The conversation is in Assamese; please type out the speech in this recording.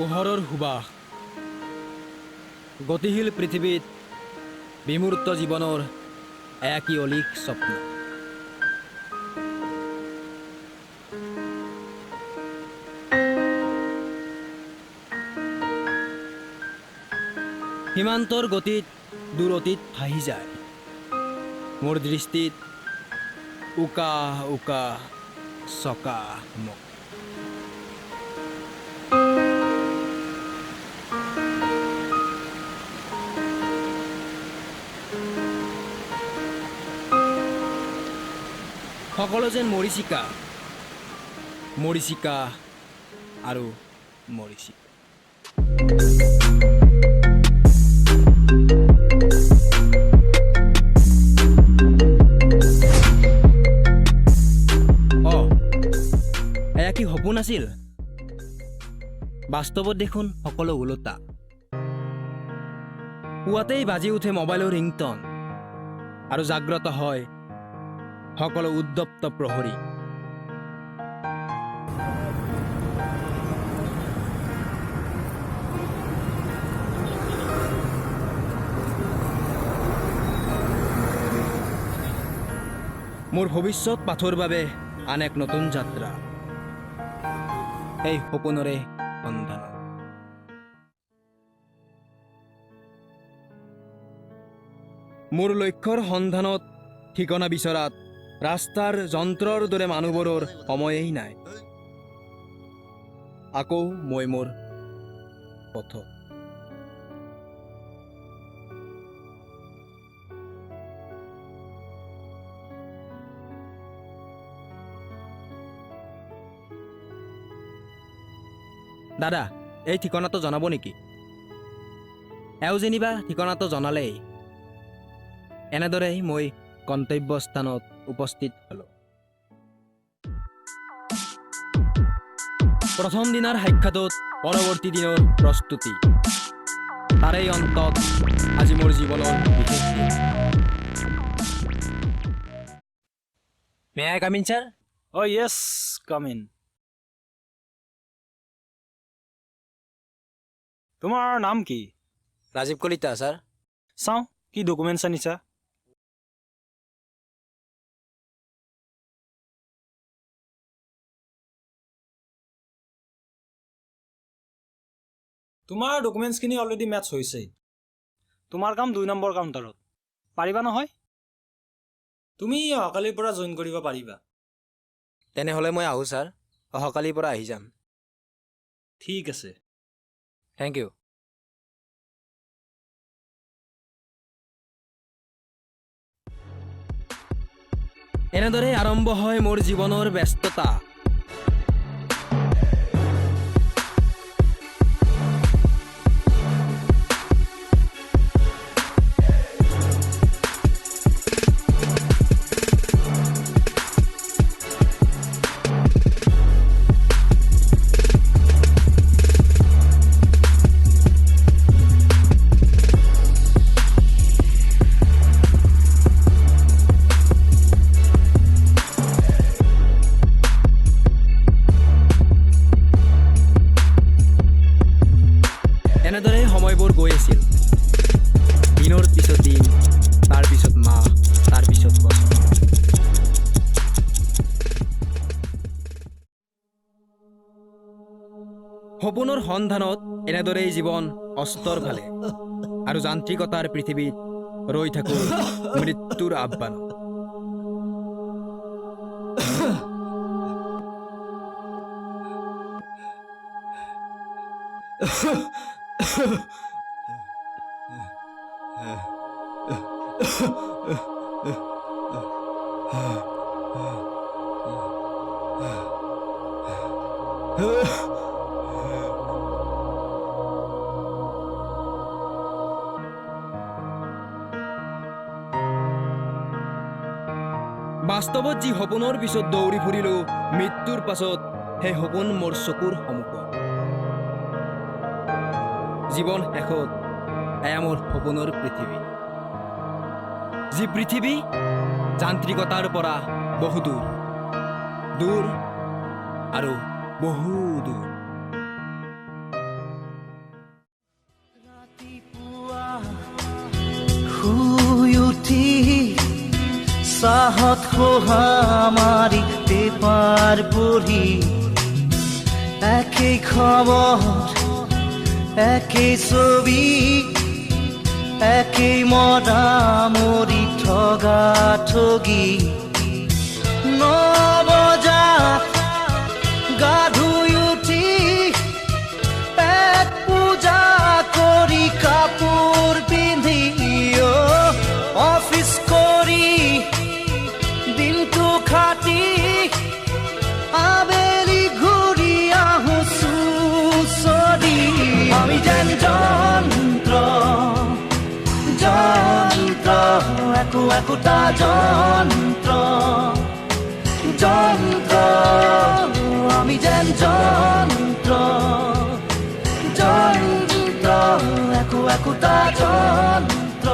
পোহৰৰ সুবাস গতিশীল পৃথিৱীত বিমূৰ্ত জীৱনৰ একি অলিক স্বপ্ন সীমান্তৰ গতিত দূৰ অতীত ভাহি যায় মোৰ দৃষ্টিত উকা উকা চকা মুখ সকলো যেন মৰিচিকা মৰিচিকা আৰু মৰিচিকা এয়া কি সপোন আছিল বাস্তৱত দেখোন সকলো ওলোটা পুৱাতেই বাজি উঠে মোবাইলৰ ৰিংটন আৰু জাগ্ৰত হয় সকলো উদ্যপ্ত প্ৰহৰী মোৰ ভৱিষ্যত পাথৰ বাবে আন এক নতুন যাত্ৰা এই সপোনৰে সন্ধান মোৰ লক্ষ্যৰ সন্ধানত ঠিকনা বিচৰাত ৰাস্তাৰ যন্ত্ৰৰ দৰে মানুহবোৰৰ সময়েই নাই আকৌ মই মোৰ পথ দাদা এই ঠিকনাটো জনাব নেকি এও যেনিবা ঠিকনাটো জনালেই এনেদৰেই মই গন্তব্যস্থানত উপস্থিত হলো প্ৰথম দিনাৰ সাক্ষাতত পৰৱৰ্তী দিনৰ প্ৰস্তুতি তাৰেই অন্তত আজি মোৰ জীৱনৰ বিশেষ দিন may I come in sir Oh, yes, come in. তোমাৰ নাম কি? ৰাজীৱ কলিতা ছাৰ চাওঁ কি ডকুমেণ্টছ আনিছা তোমাৰ ডকুমেণ্টছখিনি অলৰেডি মেটচ হৈছেই তোমাৰ কাম 2 নম্বৰ কাউণ্টাৰত পাৰিবা নহয় তুমি অহাকালিৰ পৰা জইন কৰিব পাৰিবা তেনেহ'লে মই আহোঁ ছাৰ অহাকালিৰ পৰা আহি যাম ঠিক আছে থেংক ইউ এনেদৰে আৰম্ভ হয় মোৰ জীৱনৰ ব্যস্ততা এনেদৰে সময়বোৰ গৈ আছিল দিনৰ পিছত দিন তাৰ পিছত মাহ তাৰ পিছত বছৰ সপোনৰ সন্ধানত এনেদৰেই জীৱন অস্তৰ ফালে আৰু যান্ত্ৰিকতাৰ পৃথিৱীত ৰৈ থাকোঁ মৃত্যুৰ আহ্বান বাস্তৱত যি সপোনৰ পিছত দৌৰি ফুৰিলো মৃত্যুৰ পাছত সেই সপোন মোৰ চকুৰ সন্মুখত জীৱন শেষত এয়া মোৰ সপোনৰ পৃথিৱী যি পৃথিৱী যান্ত্ৰিকতাৰ পৰা বহু দূৰ দূৰ আৰু বহু দূৰ শুই উঠি চাহত খোহা মাৰি পেপাৰ পঢ়ি একেই খবৰ একেই ছবি একেই মদামৰি ঠগা ঠগি 9 বজাত গা ধুই উঠি পেট পূজা কৰি কাপোৰ পিন্ধি অফিচ কৰি দিনটো খাটি আবেলি ঘূৰি আহো চুচৰি আমি যেন যন্ত্ৰ যন্ত্ৰ একো একোটা যন্ত্ৰ যন্ত্ৰ আমি যেন যন্ত্ৰ যন্ত্ৰ একো একোটা যন্ত্ৰ